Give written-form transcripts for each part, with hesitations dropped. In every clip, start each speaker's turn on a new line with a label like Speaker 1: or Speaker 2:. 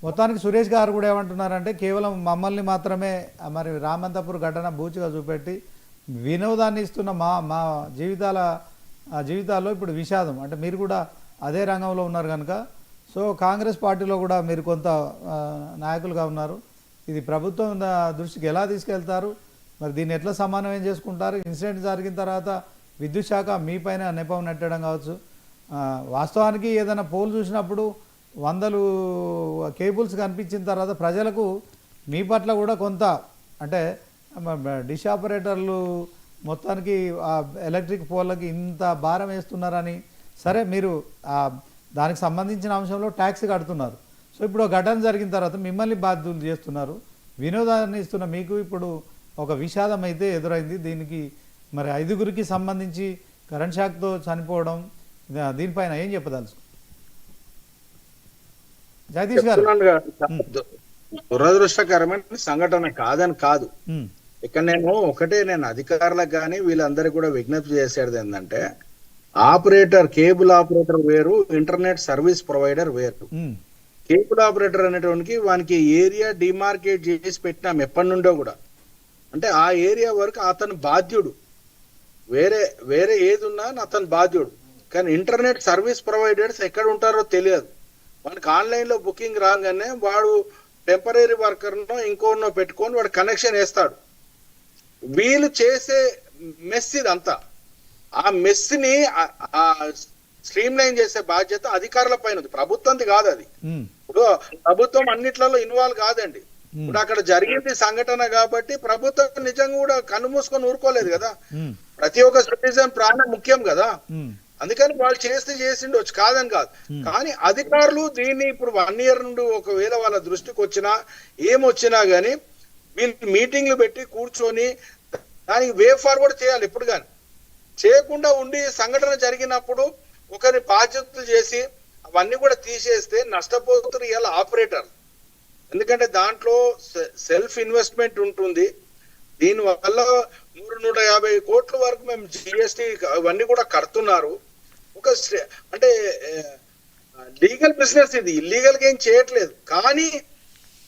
Speaker 1: మొత్తానికి సురేష్ గారు కూడా ఏమంటున్నారంటే కేవలం మమ్మల్ని మాత్రమే మరి రామంతపూర్ ఘటన బూచిగా చూపెట్టి వినోదాన్ని ఇస్తున్న మా మా జీవితాల్లో ఇప్పుడు విషాదం అంటే మీరు కూడా అదే రంగంలో ఉన్నారు కనుక సో కాంగ్రెస్ పార్టీలో కూడా మీరు కొంత నాయకులుగా ఉన్నారు ఇది ప్రభుత్వం దృష్టికి ఎలా తీసుకెళ్తారు మరి దీన్ని ఎట్లా సమన్వయం చేసుకుంటారు ఇన్సిడెంట్ జరిగిన తర్వాత విద్యుత్ శాఖ మీ పైన నెపం నెట్టడం కావచ్చు వాస్తవానికి ఏదైనా పోల్ చూసినప్పుడు వందలు కేబుల్స్ కనిపించిన తర్వాత ప్రజలకు మీ పట్ల కూడా కొంత అంటే డిష్ ఆపరేటర్లు మొత్తానికి ఎలక్ట్రిక్ పోల్కి ఇంత భారం వేస్తున్నారని సరే మీరు దానికి సంబంధించిన అంశంలో ట్యాక్స్ కడుతున్నారు సో ఇప్పుడు ఘటన జరిగిన తర్వాత మిమ్మల్ని బాధ్యులు చేస్తున్నారు వినోదాన్ని ఇస్తున్న మీకు ఇప్పుడు ఒక విషాదం అయితే ఎదురైంది దీనికి మరి 5గురికి సంబంధించి కరెంట్ షాక్తో చనిపోవడం దీనిపైన ఏం చెప్పదలుచు జగదీష్ గారు
Speaker 2: దురదృష్టకరమైన సంఘటన కాదని కాదు ఇక్కడ నేను అధికారులకు కానీ వీళ్ళందరికీ కూడా విజ్ఞప్తి చేసేది ఏంటంటే ఆపరేటర్ కేబుల్ ఆపరేటర్ వేరు ఇంటర్నెట్ సర్వీస్ ప్రొవైడర్ వేరు కేబుల్ ఆపరేటర్ అనేటువంటి వానికి ఏరియా డిమార్కేట్ చేసి పెట్టినాం ఎప్పటి నుండో కూడా అంటే ఆ ఏరియా వరకు అతను బాధ్యుడు వేరే ఏది ఉన్నా అతను బాధ్యుడు కానీ ఇంటర్నెట్ సర్వీస్ ప్రొవైడర్స్ ఎక్కడ ఉంటారో తెలియదు వానికి ఆన్లైన్ లో బుకింగ్ రాగానే వాడు టెంపరీ వర్కర్నో ఇంకోనో పెట్టుకొని వాడు కనెక్షన్ వేస్తాడు వీళ్ళు చేసే మెస్ ఇదంతా ఆ మెస్ ని స్ట్రీమ్ లైన్ చేసే బాధ్యత అధికారుల పైన ఉంది ప్రభుత్వంది కాదు అది ఇప్పుడు ప్రభుత్వం అన్నిట్లలో ఇన్వాల్వ్ కాదండి ఇప్పుడు అక్కడ జరిగింది సంఘటన కాబట్టి ప్రభుత్వం నిజంగా కూడా కన్ను మూసుకొని ఊరుకోలేదు కదా ప్రతి ఒక్క సిటిజన్ ప్రాణం ముఖ్యం కదా అందుకని వాళ్ళు చేసిండొచ్చు కాదని కాదు కానీ అధికారులు దీన్ని ఇప్పుడు 1 year నుండి ఒకవేళ వాళ్ళ దృష్టికి వచ్చినా ఏమొచ్చినా గానీ వీళ్ళు మీటింగ్లు పెట్టి కూర్చొని దానికి వే ఫార్వర్డ్ చేయాలి ఎప్పుడు కానీ చేయకుండా ఉండి సంఘటన జరిగినప్పుడు ఒకరి బాధ్యతలు చేసి అవన్నీ కూడా తీసేస్తే నష్టపోతున్నారు ఇలా ఆపరేటర్ ఎందుకంటే దాంట్లో సెల్ఫ్ ఇన్వెస్ట్మెంట్ ఉంటుంది దీనివల్ల 150 కోట్ల వరకు మేము జిఎస్టి అవన్నీ కూడా కడుతున్నారు ఒక అంటే లీగల్ బిజినెస్ ఇది ఇల్లీగల్ గా ఏం చేయట్లేదు కానీ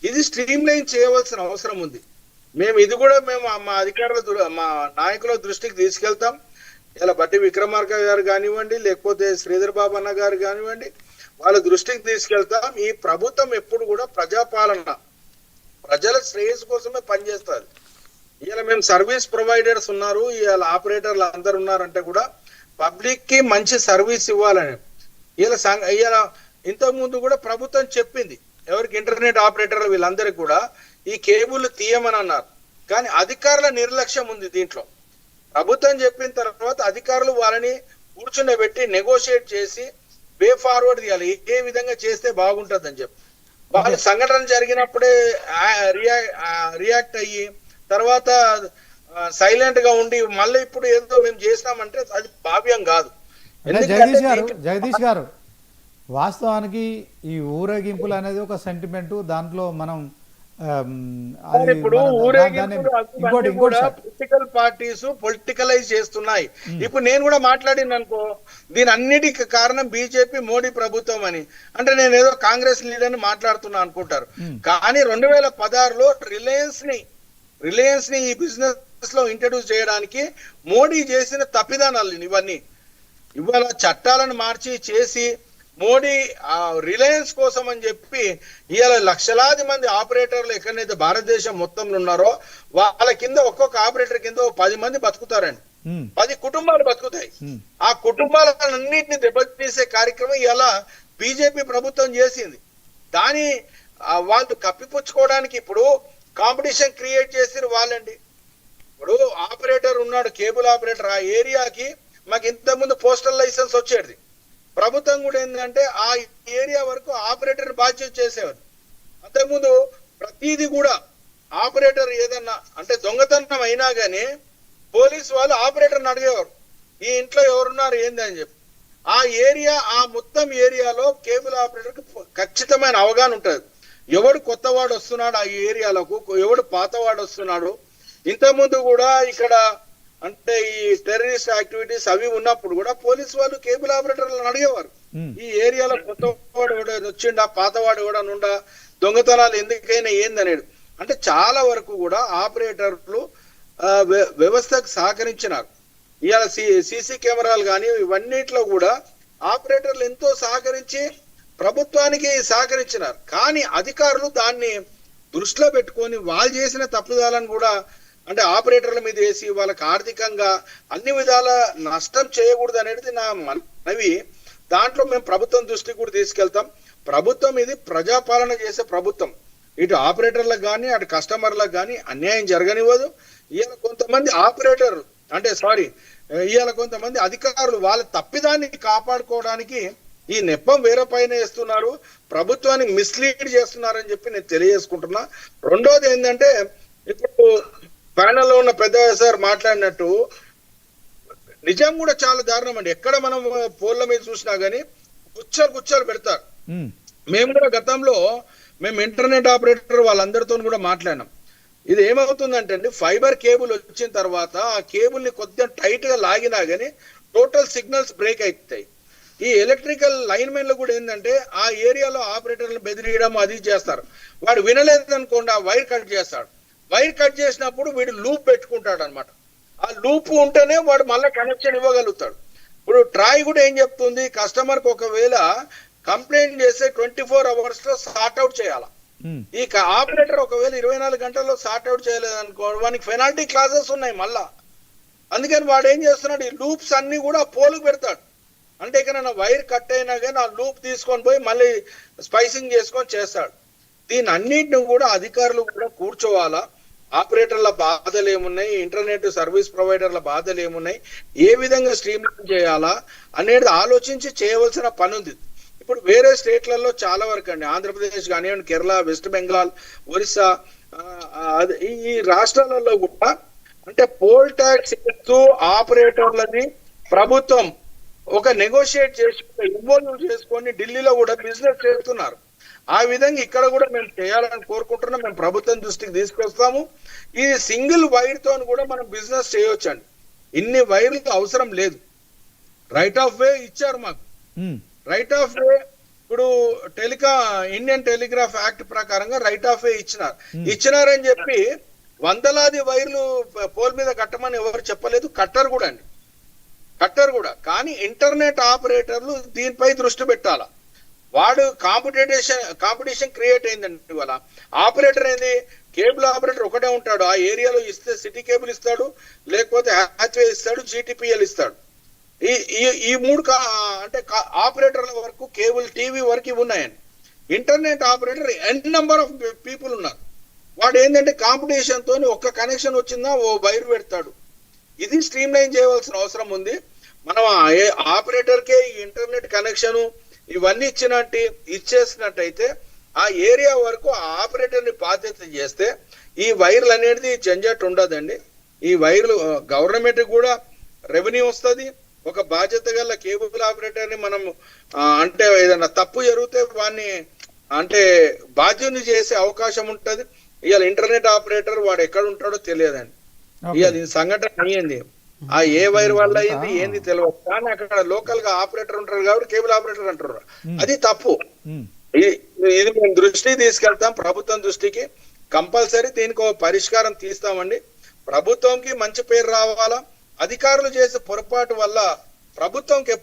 Speaker 2: ఇది స్ట్రీమ్ లైన్ చేయవలసిన అవసరం ఉంది మేము ఇది కూడా మా అధికారుల మా నాయకుల దృష్టికి తీసుకెళ్తాం ఇలా బట్టి విక్రమార్క గారు కానివ్వండి లేకపోతే శ్రీధర్ బాబు అన్న గారు కానివ్వండి వాళ్ళ దృష్టికి తీసుకెళ్తాం ఈ ప్రభుత్వం ఎప్పుడు కూడా ప్రజాపాలన ప్రజల శ్రేయస్సు కోసమే పనిచేస్తారు ఇలా మేము సర్వీస్ ప్రొవైడర్స్ ఉన్నారు ఇలా ఆపరేటర్లు అందరు ఉన్నారంటే కూడా పబ్లిక్ కి మంచి సర్వీస్ ఇవ్వాలని ఇలా ఇంతకు ముందు కూడా ప్రభుత్వం చెప్పింది ఎవరికి ఇంటర్నెట్ ఆపరేటర్లు వీళ్ళందరికీ కూడా ఈ కేబుల్ తీయమని అన్నారు కానీ అధికారుల నిర్లక్ష్యం ఉంది దీంట్లో ప్రభుత్వం చెప్పిన తర్వాత అధికారులు వాళ్ళని కూర్చుండబెట్టి నెగోషియేట్ చేసి వే ఫార్వర్డ్ తీయాలి ఏ విధంగా చేస్తే బాగుంటుంది అని చెప్పి వాళ్ళ సంఘటన జరిగినప్పుడే రియాక్ట్ అయ్యి తర్వాత సైలెంట్ గా ఉండి మళ్ళీ ఇప్పుడు ఏదో మేము చేసినామంటే అది భావ్యం కాదు
Speaker 1: జగదీష్ గారు వాస్తవానికి ఈ ఊరేగింపులు అనేది ఒక సెంటిమెంట్ దాంట్లో మనం
Speaker 2: ఇప్పుడు పొలిటికల్ పార్టీస్ పొలిటికలైజ్ చేస్తున్నాయి ఇప్పుడు నేను కూడా మాట్లాడిన అనుకో దీని అన్నిటికి కారణం బీజేపీ మోడీ ప్రభుత్వం అని అంటే నేను ఏదో కాంగ్రెస్ లీడర్ ని మాట్లాడుతున్నా అనుకుంటారు కానీ 2016లో రిలయన్స్ ని ఈ బిజినెస్ లో ఇంట్రడ్యూస్ చేయడానికి మోడీ చేసిన తప్పిదానాలు ఇవన్నీ ఇవాళ చట్టాలను మార్చి చేసి మోడీ రిలయన్స్ కోసం అని చెప్పి ఇవాళ లక్షలాది మంది ఆపరేటర్లు ఎక్కడైతే భారతదేశం మొత్తంలో ఉన్నారో వాళ్ళ కింద ఒక్కొక్క ఆపరేటర్ కింద 10 మంది బతుకుతారండి 10 కుటుంబాలు బతుకుతాయి ఆ కుటుంబాలన్నింటినీ దెబ్బతీసే కార్యక్రమం ఇలా బీజేపీ ప్రభుత్వం చేసింది దాని వాళ్ళు కప్పిపుచ్చుకోవడానికి ఇప్పుడు కాంపిటీషన్ క్రియేట్ చేసిన వాళ్ళండి ఇప్పుడు ఆపరేటర్ ఉన్నాడు కేబుల్ ఆపరేటర్ ఆ ఏరియాకి మాకు ఇంతకుముందు పోస్టల్ లైసెన్స్ వచ్చేది ప్రభుత్వం కూడా ఏంటంటే ఆ ఏరియా వరకు ఆపరేటర్ బాధ్యత చేసేవారు అంతకుముందు ప్రతిదీ కూడా ఆపరేటర్ ఏదన్నా అంటే దొంగతనం అయినా గానీ పోలీసు వాళ్ళు ఆపరేటర్ని అడిగేవారు ఈ ఇంట్లో ఎవరున్నారు ఏంది అని చెప్పి ఆ ఏరియా ఆ మొత్తం ఏరియాలో కేబుల్ ఆపరేటర్ కి ఖచ్చితమైన అవగాహన ఉంటుంది ఎవడు కొత్తవాడు వస్తున్నాడు ఆ ఏరియాలకు ఎవడు పాతవాడు వస్తున్నాడు ఇంతకుముందు కూడా ఇక్కడ అంటే ఈ టెర్రరిస్ట్ యాక్టివిటీస్ అవి ఉన్నప్పుడు కూడా పోలీసు వాళ్ళు కేబుల్ ఆపరేటర్లను అడిగేవారు ఈ ఏరియాలో కొత్త వాడు కూడా వచ్చిండా, పాతవాడు కూడా నుండా, దొంగతనాలు ఎందుకైనా ఏందనేది. అంటే చాలా వరకు కూడా ఆపరేటర్లు వ్యవస్థకు సహకరించినారు. ఇవాళ సీసీ కెమెరాలు కానీ ఇవన్నిట్లో కూడా ఆపరేటర్లు ఎంతో సహకరించి ప్రభుత్వానికి సహకరించినారు. కానీ అధికారులు దాన్ని దృష్టిలో పెట్టుకొని వాళ్ళు చేసిన తప్పుదాలను కూడా అంటే ఆపరేటర్ల మీద వేసి వాళ్ళకి ఆర్థికంగా అన్ని విధాల నష్టం చేయకూడదు అనేది నా మనవి. దాంట్లో మేము ప్రభుత్వం దృష్టికి కూడా తీసుకెళ్తాం. ప్రభుత్వం ఇది ప్రజాపాలన చేసే ప్రభుత్వం. ఇటు ఆపరేటర్లకు కానీ అటు కస్టమర్లకు కానీ అన్యాయం జరగనివ్వదు. ఇవాళ కొంతమంది ఆపరేటర్లు ఇవాళ కొంతమంది అధికారులు వాళ్ళ తప్పిదాన్ని కాపాడుకోవడానికి ఈ నెప్పం వేరే పైన వేస్తున్నారు, ప్రభుత్వాన్ని మిస్లీడ్ చేస్తున్నారని చెప్పి నేను తెలియజేసుకుంటున్నా. రెండోది ఏంటంటే, ఇప్పుడు ప్యానెల్లో ఉన్న పెద్ద సార్ మాట్లాడినట్టు నిజం కూడా చాలా దారుణం అండి. ఎక్కడ మనం పోల్ల మీద చూసినా గానీ గుచ్చాలు పెడతారు. మేము కూడా గతంలో మేము ఇంటర్నెట్ ఆపరేటర్ వాళ్ళందరితో కూడా మాట్లాడినాం. ఇది ఏమవుతుందంటే అండి, ఫైబర్ కేబుల్ వచ్చిన తర్వాత ఆ కేబుల్ ని కొద్దిగా టైట్ గా లాగినా గానీ టోటల్ సిగ్నల్స్ బ్రేక్ అవుతాయి. ఈ ఎలక్ట్రికల్ లైన్ మెన్లు కూడా ఏంటంటే ఆ ఏరియాలో ఆపరేటర్లు బెదిరియడం అది చేస్తారు. వాడు వినలేదనుకోండి, ఆ వైర్ కట్ చేస్తాడు. వైర్ కట్ చేసినప్పుడు వీడు లూప్ పెట్టుకుంటాడు అనమాట. ఆ లూప్ ఉంటేనే వాడు మళ్ళీ కనెక్షన్ ఇవ్వగలుగుతాడు. ఇప్పుడు ట్రాయ్ కూడా ఏం చెప్తుంది, కస్టమర్ కి ఒకవేళ కంప్లైంట్ చేస్తే 24 hours లో సార్ట్ అవుట్ చేయాలి. ఈ ఆపరేటర్ ఒకవేళ 24 గంటల్లో సార్ట్ అవుట్ చేయలేదనుకో, వానికి పెనాల్టీ క్లాజెస్ ఉన్నాయి మళ్ళా. అందుకని వాడు ఏం చేస్తున్నాడు, ఈ లూప్స్ అన్ని కూడా పోలుకు పెడతాడు. అంటే ఇక్కడ వైర్ కట్ అయినా కానీ ఆ లూప్ తీసుకొని పోయి మళ్ళీ స్పైసింగ్ చేసుకొని చేస్తాడు. దీని అన్నింటిని కూడా అధికారులు కూడా కూర్చోవాలా. ఆపరేటర్ల బాధలు ఏమున్నాయి, ఇంటర్నెట్ సర్వీస్ ప్రొవైడర్ల బాధలు ఏమున్నాయి, ఏ విధంగా స్ట్రీమ్లైన్ చేయాలా అనేది ఆలోచించి చేయవలసిన పని ఉంది. ఇప్పుడు వేరే స్టేట్లలో చాలా వరకు అండి, ఆంధ్రప్రదేశ్ కానివ్వండి, కేరళ, వెస్ట్ బెంగాల్, ఒరిస్సా, ఈ రాష్ట్రాలలో కూడా అంటే పోల్ ట్యాక్స్ ఆపరేటర్లని ప్రభుత్వం ఒక నెగోషియేట్ చేసి ఇన్వాల్వ్ చేసుకొని ఢిల్లీలో కూడా బిజినెస్ చేస్తున్నారు. ఆ విధంగా ఇక్కడ కూడా మేము చేయాలని కోరుకుంటున్నాం. మేము ప్రభుత్వం దృష్టికి తీసుకొస్తాము. ఈ సింగిల్ వైర్ తో కూడా మనం బిజినెస్ చేయొచ్చండి. ఇన్ని వైర్లు అవసరం లేదు. రైట్ ఆఫ్ వే ఇచ్చారు మాకు. రైట్ ఆఫ్ వే ఇప్పుడు ఇండియన్ టెలిగ్రాఫ్ యాక్ట్ ప్రకారంగా రైట్ ఆఫ్ వే ఇచ్చినారని చెప్పి వందలాది వైర్లు పోల్ మీద కట్టమని ఎవరు చెప్పలేదు. కట్టర్ కూడా కానీ ఇంటర్నెట్ ఆపరేటర్లు దీనిపై దృష్టి పెట్టాలా. వాడు కాంపిటీషన్ క్రియేట్ అయిందండి. ఇవాళ ఆపరేటర్ ఏంది, కేబుల్ ఆపరేటర్ ఒకటే ఉంటాడు. ఆ ఏరియాలో ఇస్తే సిటీ కేబుల్ ఇస్తాడు, లేకపోతే హ్యాచ్వే ఇస్తాడు, జీటీపీఎల్ ఇస్తాడు. ఈ మూడు అంటే ఆపరేటర్ల వరకు కేబుల్ టీవీ వరకు ఇవి ఉన్నాయండి. Internet operator N number of people ఉన్నారు. వాడు ఏంటంటే కాంపిటీషన్ తోని ఒక్క కనెక్షన్ వచ్చిందా ఓ వైర్ పెడతాడు. ఇది స్ట్రీమ్ లైన్ చేయవలసిన అవసరం ఉంది. మనం ఆపరేటర్ కే ఈ ఇంటర్నెట్ కనెక్షన్ ఇవన్నీ ఇచ్చేసినట్టయితే ఆ ఏరియా వరకు ఆ ఆపరేటర్ ని బాధ్యత చేస్తే ఈ వైర్లు అనేది జంజట్ ఉండదండి. ఈ వైర్లు గవర్నమెంట్ కూడా రెవెన్యూ వస్తుంది. ఒక బాధ్యత గల కేబుల్ ఆపరేటర్ ని మనం అంటే ఏదైనా తప్పు జరిగితే వాడిని అంటే బాధ్యుని చేసే అవకాశం ఉంటది. ఇవాళ ఇంటర్నెట్ ఆపరేటర్ వాడు ఎక్కడ ఉంటాడో తెలియదండి. ఇవాళ ఈ సంఘటన అయ్యింది, ఆ ఏ వైర్ వల్ల అయింది ఏంది తెలియదు. కానీ అక్కడ లోకల్ గా ఆపరేటర్ ఉంటారు కాబట్టి కేబుల్ ఆపరేటర్ అంటారు. అది తప్పు. ఇది మేము దృష్టికి తీసుకెళ్తాం, ప్రభుత్వం దృష్టికి. కంపల్సరీ దీనికి ఒక పరిష్కారం తీస్తామండి. ప్రభుత్వంకి మంచి పేరు రావాలా. అధికారులు చేసే పొరపాటు వల్ల ప్రభుత్వంకి